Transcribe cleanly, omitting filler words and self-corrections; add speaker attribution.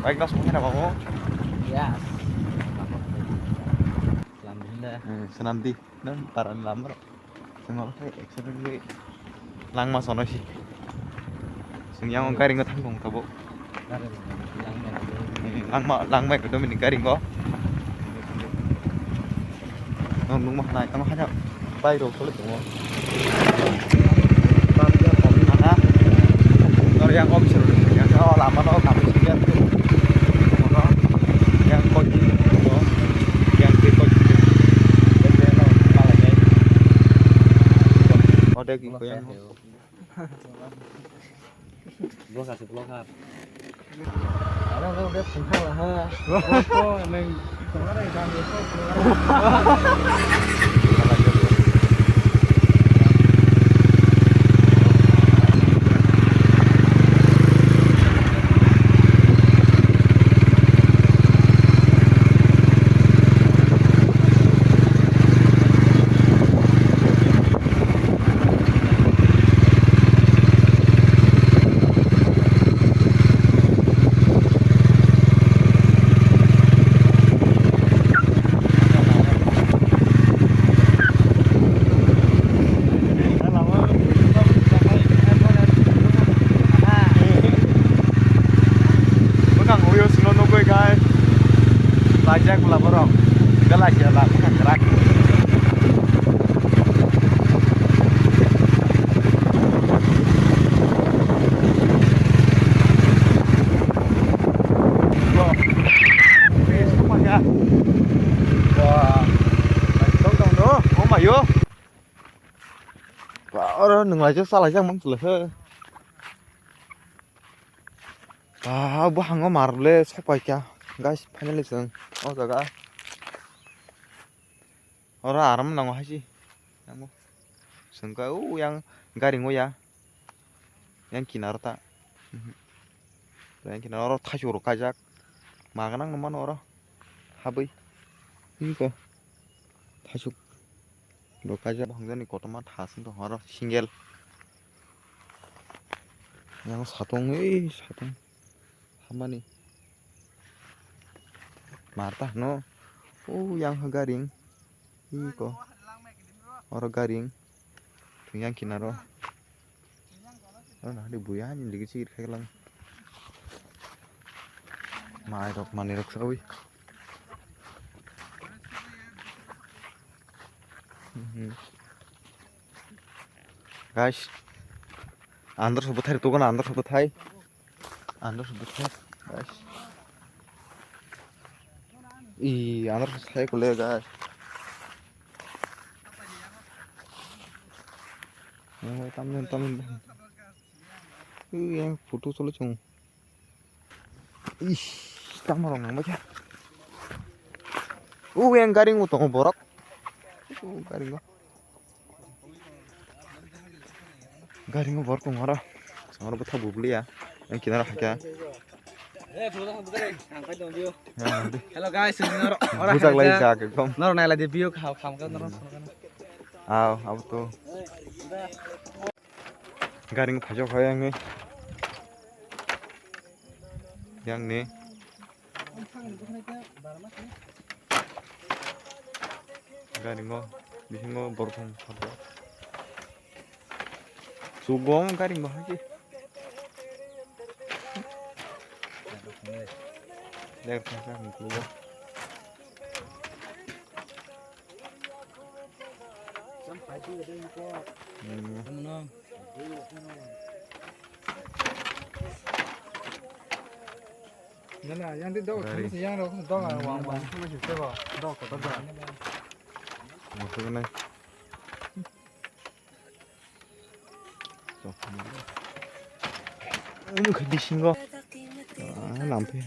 Speaker 1: Baik nó xuống thế nào kamu?
Speaker 2: Ya. Alhamdulillah.
Speaker 1: Senanti dan paran lamar. Semua kayak excellent lang mas ono sih. Sing yang garing ko thang dong tabo. Lang mai ko domin garing ko. Nong nung mah naik tama hanya bayro ko lito mo. Ana. Nor yang om seru yang oh lama no kami sekian tuh. Ono yang koji yang ke koji. Ada gitu yang
Speaker 2: Gua kasih vlogger. Ada udah pengkal lah. Gua neng kemarin kami
Speaker 1: Bajak pula borong, galas ya lah, bukan gerak. Semuanya, wah, tong doh, oh mayo, orang nengah aja salah aja mang selesai. Buah ngomong marle, siapa ya? Guys, finally seng, oh jaga. Orang aram nang haji, yang sengka, yang garing ya, yang kinar tak, yang kinar orang thajur kajak, makanang nomor orang, habi, ini kok, thajur, lo kajak bangsa ni kota mah thasin tuh orang single, yang satong, hamba nih, martah no, yang garing, ini kok, orang garing. Yang kinaro, nah di buaya ini dikit sih kayak lang, manirok sawi, guys, andar sebut hari tuh kan andar sebut hai, guys, andar sebut hai kuliah guys, tamin, yang foto solo cung, tamarong nang baca, yang garing utang borok, garing borok ngora, ngora betah bubli ya, yang kinaro hakya.
Speaker 2: Hello guys,
Speaker 1: Busak lagi jaga kom.
Speaker 2: nor naik lagi view kham kan nor.
Speaker 1: Apa tuh? Garing pajak yang nih, garing bising borong pajak. Sugong garing aja. Lihat kan keluar.
Speaker 2: Sampai tu ada info. Nana, yang di dok, yang dok, wang masih coba, dok, kota.
Speaker 1: Masuk nih. Ini kedising kok. Nampak.